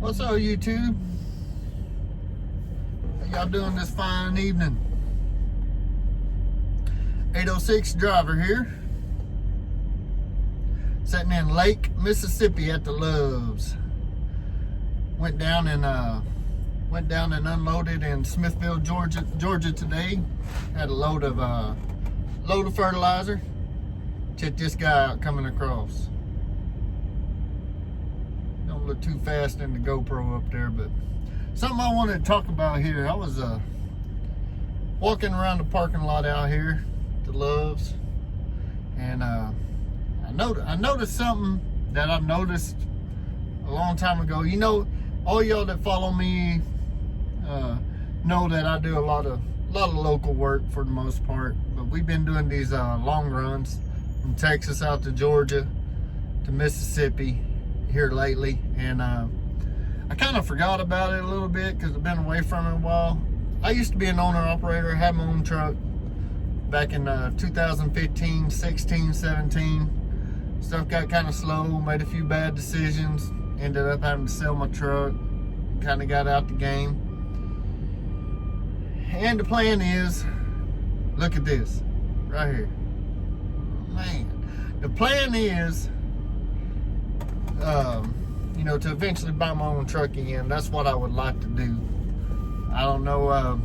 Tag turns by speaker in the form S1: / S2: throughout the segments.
S1: What's up, YouTube? How y'all doing this fine evening? 806 driver here. Sitting in Lake, Mississippi at the Loves. Went down and unloaded in Smithville, Georgia today. Had a load of fertilizer. Check this guy out coming across. Don't look too fast in the GoPro up there, but something I wanted to talk about here. I was walking around the parking lot out here, the Loves, and I noticed something that I noticed a long time ago. You know, all y'all that follow me know that I do a lot of local work for the most part, but we've been doing these long runs from Texas out to Georgia to Mississippi here lately, and I kind of forgot about it a little bit because I've been away from it a while. I used to be an owner-operator, had my own truck back in 2015, 16, 17. Stuff got kind of slow, made a few bad decisions, ended up having to sell my truck, kind of got out the game. And the plan is, look at this, right here. Man, the plan is, you know, to eventually buy my own truck again. That's what I would like to do. I don't know,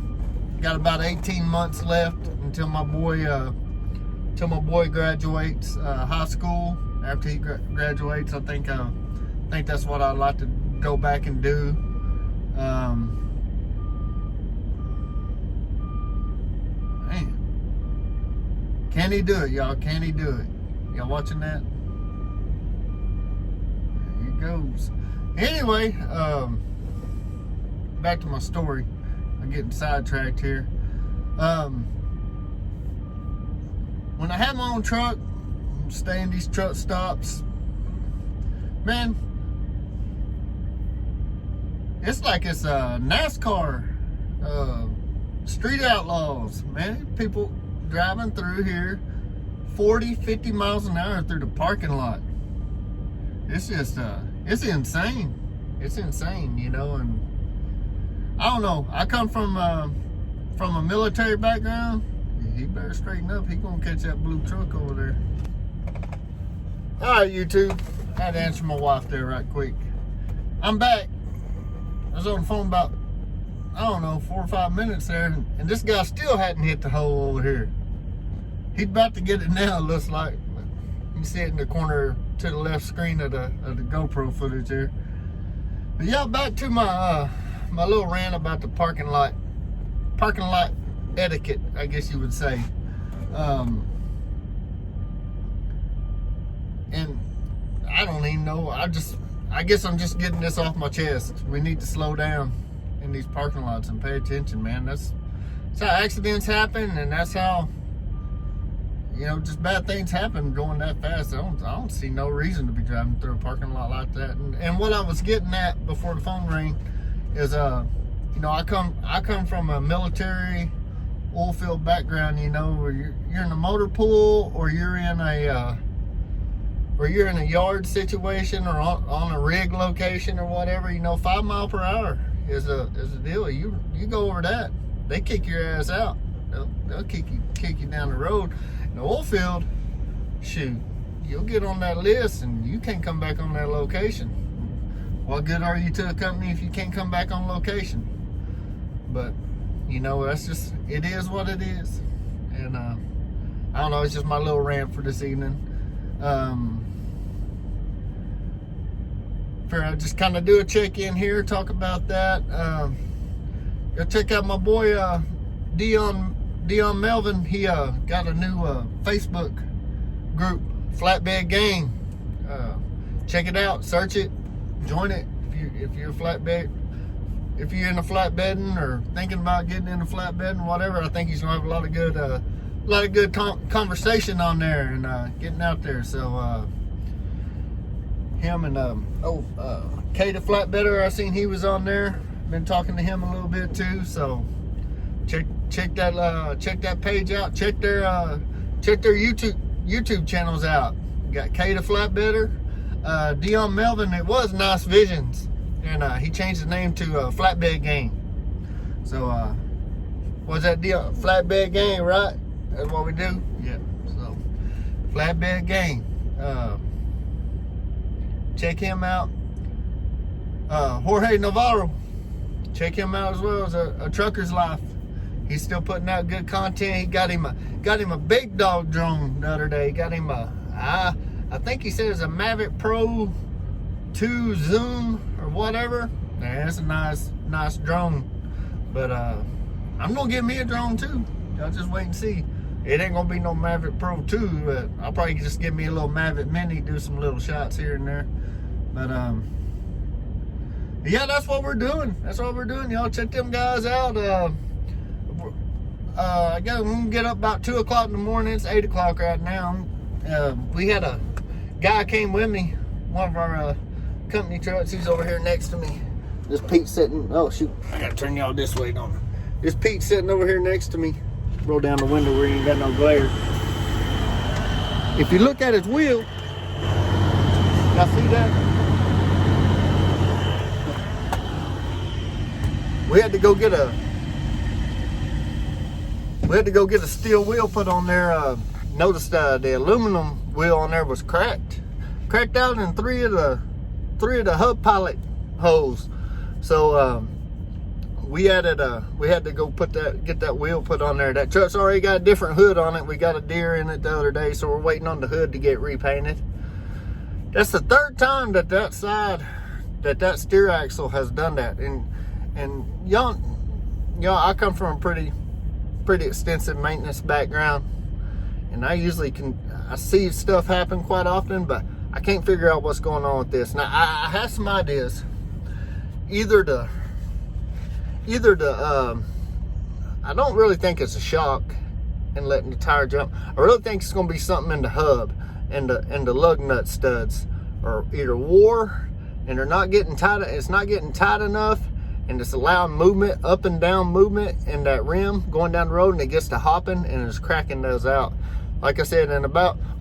S1: got about 18 months left until my boy graduates high school. After he graduates, I think that's what I'd like to go back and do. Man, can he do it, y'all? Can he do it? Y'all watching that? There he goes. Anyway, back to my story. I'm getting sidetracked here. When I have my own truck, stay in these truck stops, man, it's like it's NASCAR, street outlaws, man. People driving through here 40, 50 miles an hour through the parking lot. It's just, it's insane. It's insane, you know, and I don't know. I come from a military background. He better straighten up. He gonna catch that blue truck over there. All right, YouTube. I had to answer my wife there right quick. I'm back. I was on the phone about, I don't know, 4 or 5 minutes there, and this guy still hadn't hit the hole over here. He's about to get it now, it looks like. You see it in the corner to the left screen of the GoPro footage here. But yeah, back to my my little rant about the parking lot etiquette, I guess you would say. And I don't even know. I guess I'm just getting this off my chest. We need to slow down in these parking lots and pay attention, man. That's how accidents happen, and that's how, you know, just bad things happen going that fast. I don't see no reason to be driving through a parking lot like that. And what I was getting at before the phone rang is, you know, I come from a military oil field background, you know, where you're in a motor pool, or you're in a yard situation, or on a rig location or whatever. You know, 5 miles per hour is a deal. You go over that, they kick your ass out. They'll kick you down the road. In the oil field, shoot, you'll get on that list and you can't come back on that location. What good are you to a company if you can't come back on location? But, you know, that's just, it is what it is. And I don't know, it's just my little rant for this evening. I just kind of do a check-in here, talk about that. Go check out my boy Deon Melvin. He got a new Facebook group, Flatbed Gang. Check it out, search it, join it if you're a flatbed. If you're into flatbedding or thinking about getting into flatbedding, whatever, I think he's gonna have a lot of good conversation on there and getting out there. So him and Kay the Flatbedder, I seen he was on there. Been talking to him a little bit too. So check that page out. Check their YouTube channels out. Got Kay the Flatbedder, Deon Melvin. It was Nice Visions. and he changed his name to Flatbed Gang. So what's that deal? Flatbed Gang, right? That's what we do. Yeah. So Flatbed Gang. Check him out. Jorge Navarro. Check him out as well as a trucker's life. He's still putting out good content. He got him a big dog drone the other day. Got him I think he said it's a Mavic Pro 2 Zoom or whatever. Yeah, it's a nice drone. But I'm gonna get me a drone too. Y'all just wait and see. It ain't gonna be no Mavic Pro 2, but I'll probably just get me a little Mavic Mini, do some little shots here and there. But yeah, that's what we're doing. That's what we're doing. Y'all check them guys out. I guess we'll get up about 2 o'clock in the morning. It's 8 o'clock right now. We had a guy came with me, one of our company trucks. He's over here next to me. This Pete sitting. Oh shoot! I gotta turn y'all this way, don't I? This Pete sitting over here next to me. Roll down the window where he ain't got no glare. If you look at his wheel, y'all see that? We had to go get a steel wheel put on there. Noticed the aluminum wheel on there was cracked out in three of the hub pilot holes. So we had to go get that wheel put on there. That truck's already got a different hood on it. We got a deer in it the other day, so we're waiting on the hood to get repainted. That's the third time that steer axle has done that. And y'all, I come from a pretty extensive maintenance background, and I see stuff happen quite often, but I can't figure out what's going on with this. Now I have some ideas. Either the I don't really think it's a shock and letting the tire jump. I really think it's going to be something in the hub and the lug nut studs are either wore and they're not getting tight. It's not getting tight enough, and it's allowing movement, up and down movement in that rim going down the road, and it gets to hopping and it's cracking those out. Like I said,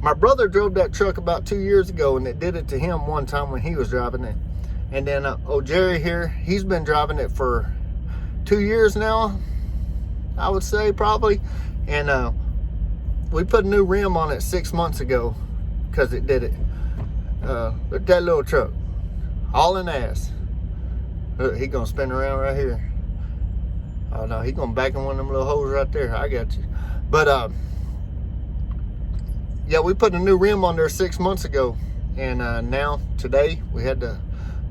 S1: my brother drove that truck about 2 years ago, and it did it to him one time when he was driving it. And then Jerry here, he's been driving it for 2 years now, I would say probably. And we put a new rim on it 6 months ago because it did it. Look at that little truck, hauling ass. Look, he gonna spin around right here. Oh no, he gonna back in one of them little holes right there. I got you. But yeah, we put a new rim on there 6 months ago, and now today we had to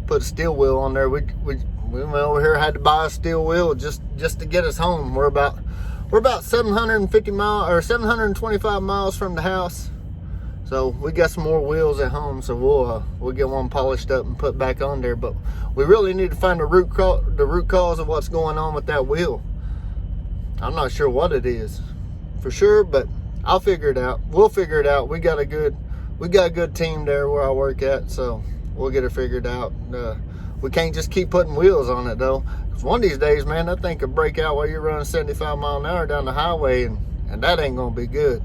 S1: put a steel wheel on there. We went over here, had to buy a steel wheel just to get us home. We're about 750 miles or 725 miles from the house, so we got some more wheels at home. So we'll get one polished up and put back on there. But we really need to find the root cause of what's going on with that wheel. I'm not sure what it is for sure, but I'll figure it out. We'll figure it out. We got a good team there where I work at, so we'll get it figured out. We can't just keep putting wheels on it though, because one of these days, man, that thing could break out while you're running 75 mile an hour down the highway, and that ain't gonna be good.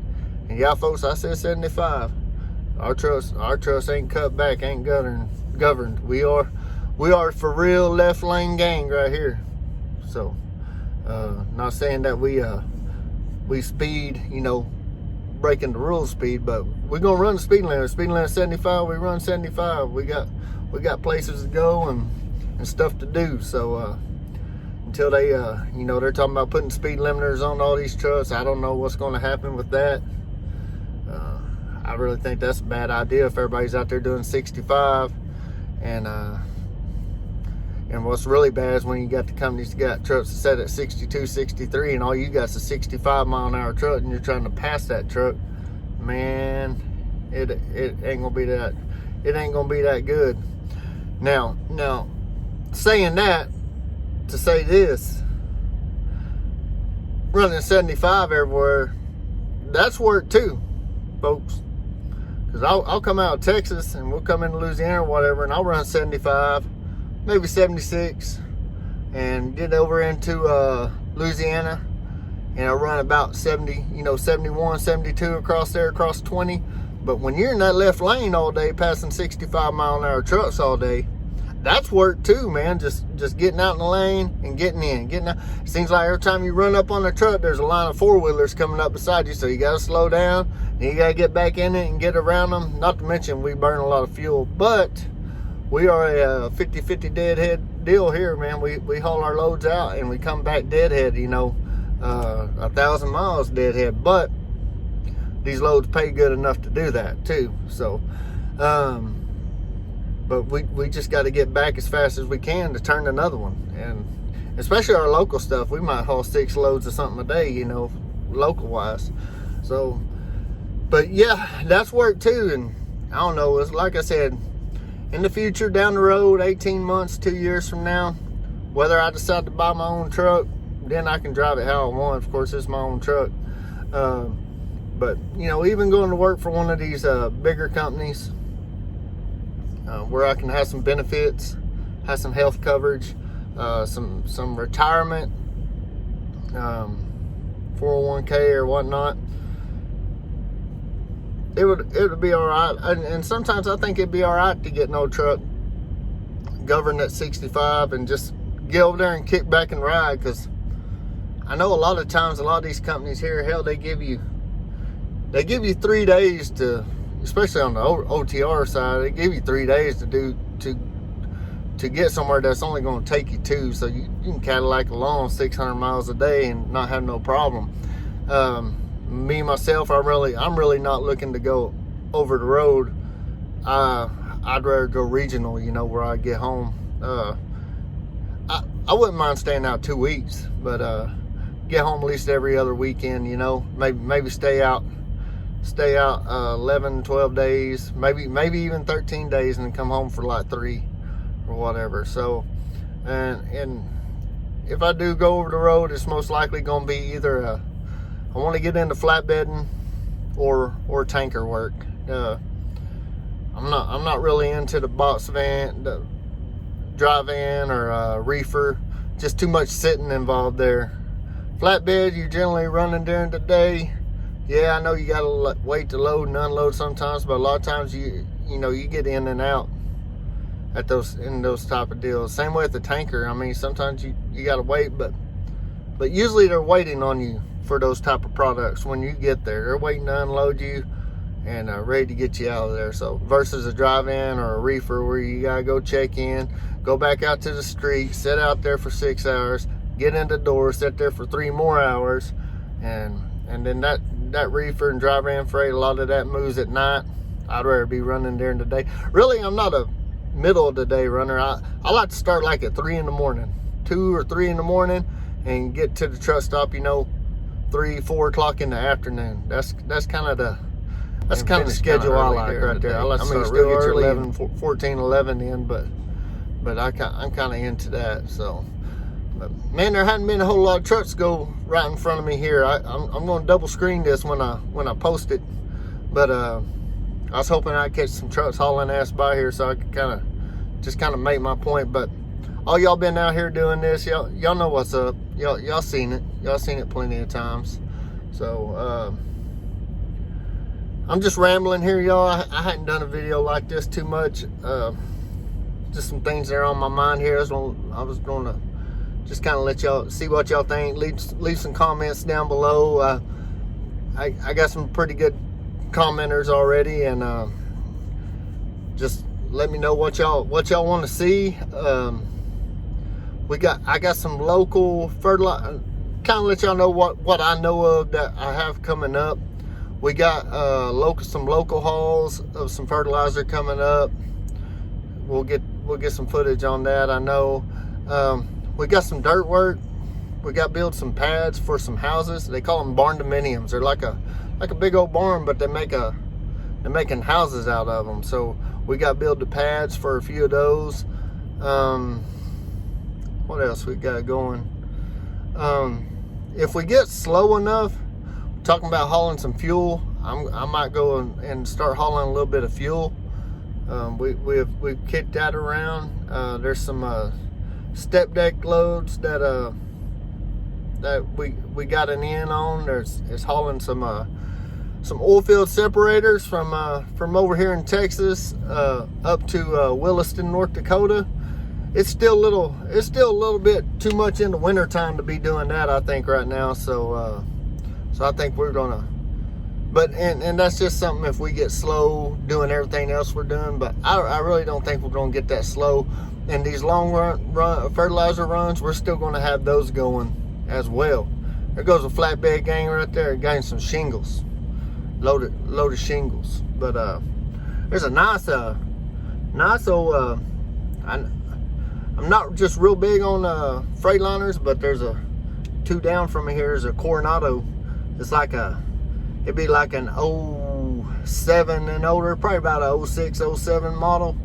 S1: And yeah, folks, I said 75. Our trucks ain't cut back, ain't governed. We are for real left lane gang right here. So not saying that we speed, breaking the rules speed, but we're gonna run the speed limit. Speed limit 75, we run 75. We got places to go and stuff to do. So until they they're talking about putting speed limiters on all these trucks, I don't know what's going to happen with that. I really think that's a bad idea if everybody's out there doing 65. And what's really bad is when you got the companies that got trucks set at 62, 63, and all you got's a 65 mile an hour truck, and you're trying to pass that truck. Man, it ain't gonna be that. It ain't gonna be that good. Now, saying that to say this, running 75 everywhere, that's work too, folks. Because I'll come out of Texas and we'll come into Louisiana or whatever, and I'll run 75, maybe 76, and get over into Louisiana, and I'll run about 70, 71, 72 across there, across 20. But when you're in that left lane all day, passing 65 mile an hour trucks all day, that's work too, man. Just getting out in the lane and getting out. It seems like every time you run up on the truck, there's a line of four-wheelers coming up beside you, so you got to slow down, and you got to get back in it and get around them. Not to mention we burn a lot of fuel, but we are a 50-50 deadhead deal here, man. We haul our loads out and we come back deadhead, 1,000 miles deadhead, but these loads pay good enough to do that too. So but we just got to get back as fast as we can to turn another one. And especially our local stuff, we might haul 6 loads of something a day, local wise. So, but yeah, that's work too. And I don't know, it's like I said, in the future, down the road, 18 months, 2 years from now, whether I decide to buy my own truck, then I can drive it how I want. Of course, it's my own truck. But even going to work for one of these bigger companies, where I can have some benefits, have some health coverage, some retirement, 401k or whatnot, it would be all right. And sometimes I think it'd be all right to get an old truck governed at 65 and just get over there and kick back and ride, because I know a lot of times a lot of these companies here, hell, they give you 3 days to, especially on the OTR side, they give you 3 days to get somewhere that's only going to take you 2, so you can Cadillac along 600 miles a day and not have no problem. Me myself, I'm really not looking to go over the road. I'd rather go regional, where I get home. I wouldn't mind staying out 2 weeks, but get home at least every other weekend. Maybe stay out 11, 12 days, maybe even 13 days, and then come home for like 3 or whatever. So, and if I do go over the road, it's most likely going to be either I want to get into flatbedding or tanker work. I'm not really into the box van, the dry van, or reefer. Just too much sitting involved there. Flatbed, you're generally running during the day. Yeah, I know you gotta wait to load and unload sometimes, but a lot of times you get in and out at those type of deals. Same way with the tanker. I mean, sometimes you gotta wait, but usually they're waiting on you for those type of products when you get there. They're waiting to unload you and ready to get you out of there. So versus a drive-in or a reefer where you gotta go check in, go back out to the street, sit out there for 6 hours, get in the door, sit there for 3 more hours, and then that reefer and drive-in freight, a lot of that moves at night. I'd rather be running during the day. Really, I'm not a middle of the day runner. I like to start like at 3 in the morning, 2 or 3 in the morning, and get to the truck stop, 3, 4 o'clock in the afternoon. That's kind of the schedule I like right there. I like to start really early, 11, 14, 11 in, but I'm kind of into that. So, but man, there hadn't been a whole lot of trucks go right in front of me here. I'm going to double screen this when I post it, but I was hoping I'd catch some trucks hauling ass by here so I could kind of make my point. But all y'all been out here doing this, y'all know what's up. Y'all seen it. Y'all seen it plenty of times. So I'm just rambling here, y'all. I hadn't done a video like this too much. Just some things that are on my mind here. I was going to just kind of let y'all see what y'all think. Leave some comments down below. I got some pretty good commenters already, and just let me know what y'all want to see. I got some local fertilizer. Kind of let y'all know what I know of that I have coming up. We got some local hauls of some fertilizer coming up. We'll get some footage on that. I know we got some dirt work. We got build some pads for some houses. They call them barn dominiums. They're like a big old barn, but they're making houses out of them. So we got build the pads for a few of those. What else we got going? If we get slow enough, talking about hauling some fuel, I might go and start hauling a little bit of fuel. We've kicked that around. There's some step deck loads that we got an in on. It's hauling some oil field separators from over here in Texas up to Williston, North Dakota. it's still a little bit too much in the winter time to be doing that, I think, right now. So I think we're gonna, but and that's just something if we get slow doing everything else we're doing. But I really don't think we're gonna get that slow. And these long run fertilizer runs, we're still gonna have those going as well. There goes a flatbed gang right there, getting some shingles, loaded shingles. But there's a nice old. I'm not just real big on Freightliners, but there's a 2 down from me here is a Coronado. It's like it'd be like an 07 and older, probably about a 06, 07 model.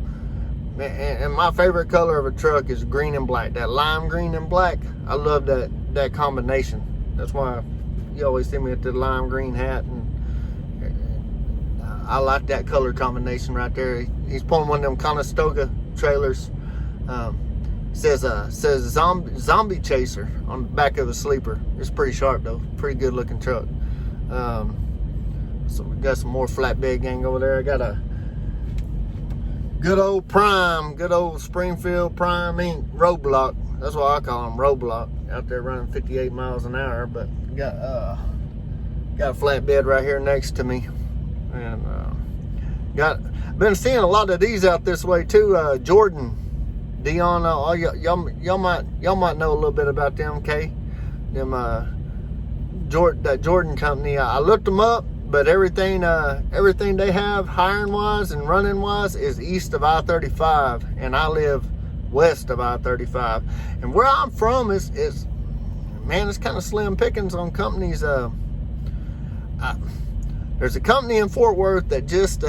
S1: And my favorite color of a truck is green and black. That lime green and black, I love that combination. That's why you always see me with the lime green hat, and I like that color combination right there. He's pulling one of them Conestoga trailers. Says zombie chaser on the back of a sleeper. It's pretty sharp though, pretty good looking truck. So we got some more flatbed gang over there. I got a good old Springfield Prime Inc. Roadblock. That's what I call them, Roadblock. Out there running 58 miles an hour. But got a flatbed right here next to me, and been seeing a lot of these out this way too. Jordan, Deon, y'all might know a little bit about them, Kay. Them that Jordan company. I looked them up, but everything they have hiring wise and running wise is east of I-35, and I live west of I-35. And where I'm from is man, it's kind of slim pickings on companies. There's a company in Fort Worth that just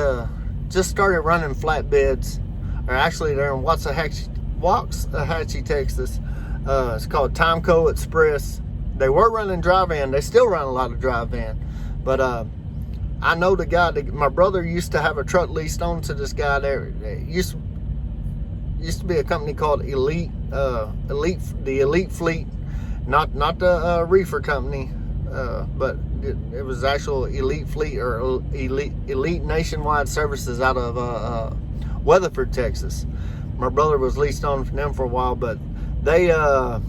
S1: started running flatbeds, or actually they're in Waxahachie, Texas. It's called Timeco Express. They were running dry van. They still run a lot of dry van. But I know the guy. My brother used to have a truck leased on to this guy there. It used to be a company called the Elite Fleet, not the reefer company, but it was actual Elite Fleet or Elite Nationwide Services out of Weatherford, Texas. My brother was leased on from them for a while, but they got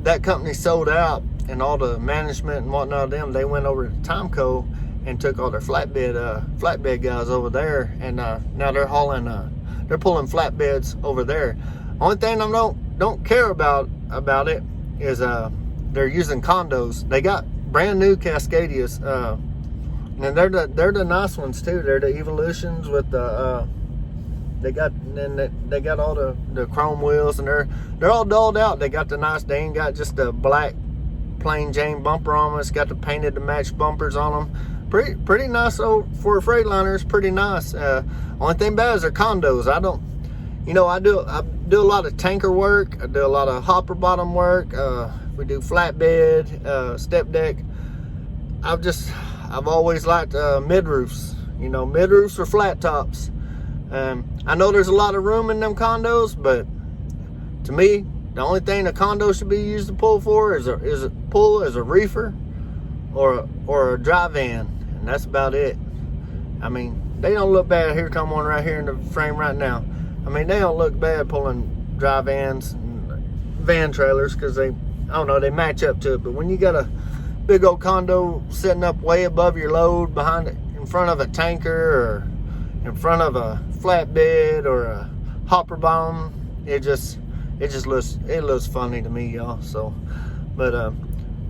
S1: that company sold out, and all the management and whatnot of them, they went over to Timeco and took all their flatbed guys over there, and now they're pulling flatbeds over there. Only thing I don't care about it is they're using Condos. They got brand new Cascadias, and they're the nice ones too. They're the Evolutions with the they got all the chrome wheels, and they're all dulled out. They got the nice. They ain't got just the black plain Jane bumper on them. It's got the painted to match bumpers on them. Pretty nice for a Freightliner. It's pretty nice. Only thing bad is their Condos. I do a lot of tanker work. I do a lot of hopper bottom work. We do flatbed, step deck. I've always liked mid roofs. Mid roofs or flat tops. I know there's a lot of room in them Condos, but to me, the only thing a condo should be used to pull for is a reefer or a dry van, and that's about it. I mean, they don't look bad. Here come one right here in the frame right now. I mean, they don't look bad pulling dry vans and van trailers because they match up to it. But when you got a big old condo sitting up way above your load behind it, in front of a tanker or in front of a flatbed or a hopper bomb, it looks funny to me, y'all. So, but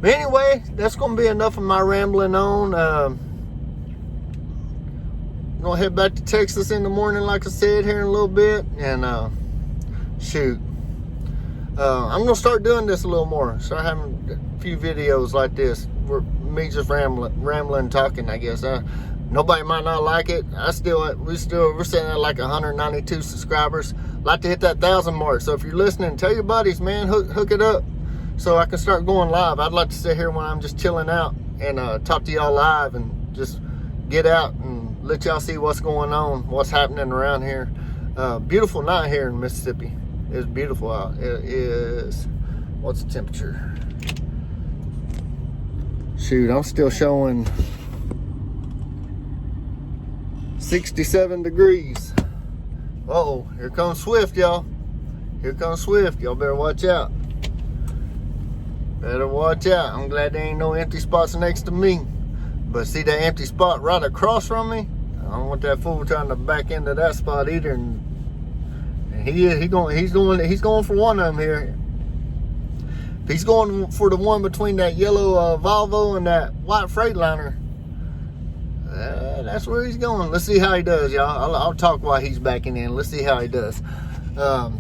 S1: anyway, that's gonna be enough of my rambling on. I'm gonna head back to Texas in the morning, like I said, here in a little bit, and shoot, I'm gonna start doing this a little more. Start having a few videos like this, where me just rambling, talking. I guess nobody might not like it. We're sitting at like 192 subscribers. Like to hit that 1,000 mark. So if you're listening, tell your buddies, man, hook it up so I can start going live. I'd like to sit here when I'm just chilling out and talk to y'all live and just get out and let y'all see what's going on, what's happening around here. Beautiful night here in Mississippi. It's beautiful out. It is. What's the temperature? Shoot, I'm still showing 67 degrees. Uh-oh, here comes Swift, y'all. Here comes Swift. Y'all better watch out. Better watch out. I'm glad there ain't no empty spots next to me. But see that empty spot right across from me? I don't want that fool trying to back into that spot either. And he's going for one of them here. If he's going for the one between that yellow Volvo and that white Freightliner, that's where he's going. Let's see how he does, y'all. I'll talk while he's backing in. Let's see how he does. I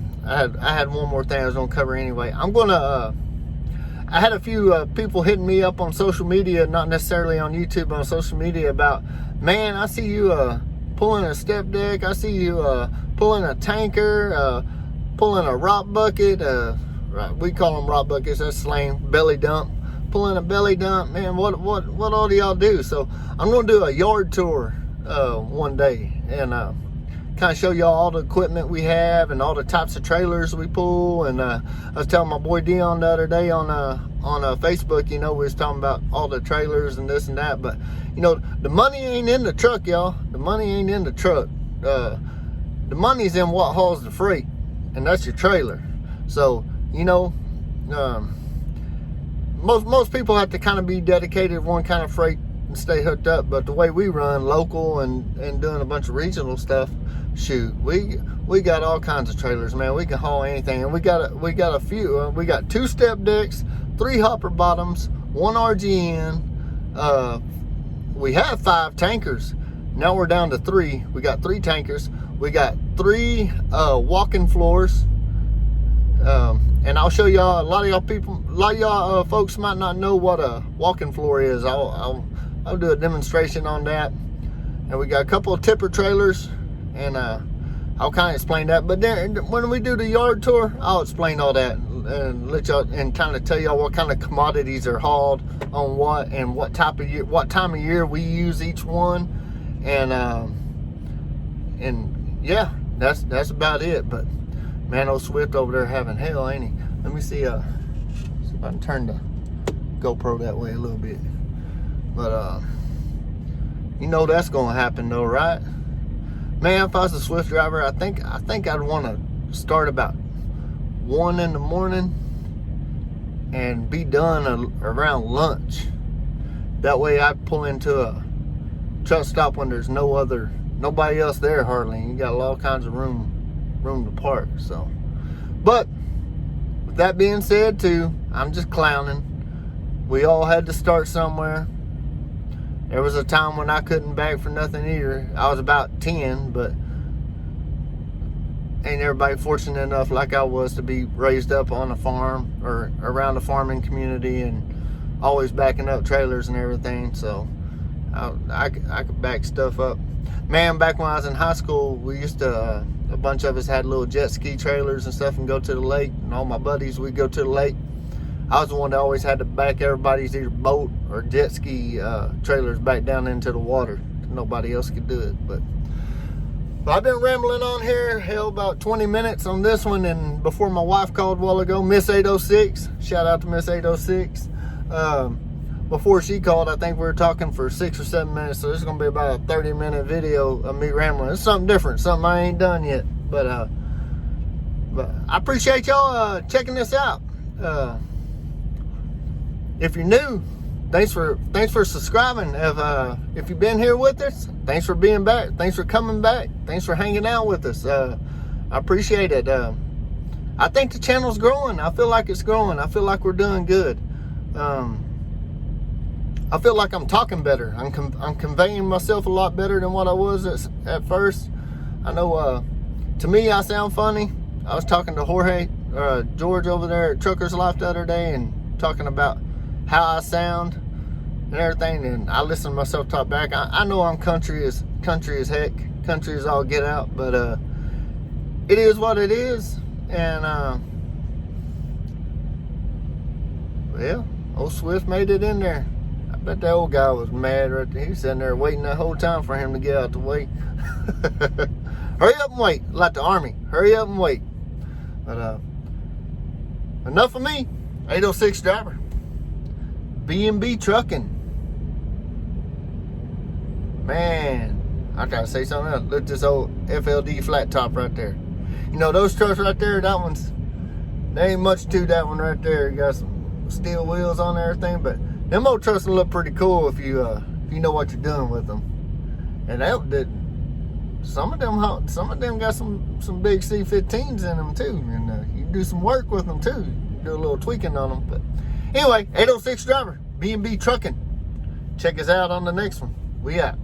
S1: had one more thing I was gonna cover anyway. I had a few people hitting me up on social media, not necessarily on YouTube, but on social media about, man, I see you pulling a step deck. I see you pulling a tanker, pulling a rock bucket. Right, we call them rock buckets. That's slang. Belly dump. Pulling a belly dump. Man, what all do y'all do? So I'm gonna do a yard tour one day and kind of show y'all all the equipment we have and all the types of trailers we pull. And I was telling my boy Deon the other day on Facebook, you know, we was talking about all the trailers and this and that. But, you know, the money ain't in the truck, y'all. The money ain't in the truck. The money's in what hauls the freight, and that's your trailer. So, you know, most people have to kind of be dedicated to one kind of freight and stay hooked up. But the way we run, local and doing a bunch of regional stuff, shoot, we got all kinds of trailers, man. We can haul anything. And we got a few. We got 2 step decks, 3 hopper bottoms, 1 RGN. We have 5 tankers. Now we're down to 3. We got 3 tankers. We got 3 walk-in floors. And I'll show y'all. A lot of y'all folks might not know what a walk-in floor is. I'll do a demonstration on that. And we got a couple of tipper trailers, and I'll kind of explain that. But then when we do the yard tour, I'll explain all that and let y'all and kind of tell y'all what kind of commodities are hauled on what and what time of year we use each one. And yeah, that's about it. But man, old Swift over there having hell, ain't he? Let me see if I can turn the GoPro that way a little bit. But you know that's gonna happen though, right? Man, if I was a Swift driver, I think I'd want to start about 1 in the morning and be done around lunch. That way I'd pull into a truck stop when there's nobody else there hardly. You got all kinds of room to park. So, but with that being said too, I'm just clowning. We all had to start somewhere. There was a time when I couldn't bag for nothing either. I was about 10, but ain't everybody fortunate enough like I was to be raised up on a farm or around a farming community and always backing up trailers and everything. So I could back stuff up. Man, back when I was in high school, we used to, a bunch of us had little jet ski trailers and stuff and go to the lake. And all my buddies, we'd go to the lake. I was the one that always had to back everybody's either boat or jet ski trailers back down into the water. Nobody else could do it. But I've been rambling on here, hell, about 20 minutes on this one. And before my wife called a while ago, Miss 806, shout out to Miss 806. Before she called, I think we were talking for 6 or 7 minutes. So this is going to be about a 30-minute video of me rambling. It's something different, something I ain't done yet. But I appreciate y'all checking this out. If you're new, thanks for subscribing. If you've been here with us, thanks for being back. Thanks for coming back. Thanks for hanging out with us. I appreciate it. I think the channel's growing. I feel like it's growing. I feel like we're doing good. I feel like I'm talking better. I'm conveying myself a lot better than what I was at first. I know, to me, I sound funny. I was talking to Jorge, George over there at Truckers Life the other day and talking about how I sound and everything, and I listen to myself talk back. I know I'm country as heck, country as all get out, but it is what it is. And well, old Swift made it in there. I bet that old guy was mad right there. He was sitting there waiting the whole time for him to get out the way. Hurry up and wait, like the army. Hurry up and wait. But enough of me. 806 driver. B&B Trucking. Man, I gotta say something else. Look at this old FLD flat top right there. You know, those trucks right there, that one's, there ain't much to that one right there. Got some steel wheels on there, everything, but them old trucks will look pretty cool if you know what you're doing with them. And some of them got some big C15s in them too, and you can do some work with them too. Do a little tweaking on them. But anyway, 806 driver, B&B Trucking. Check us out on the next one. We out.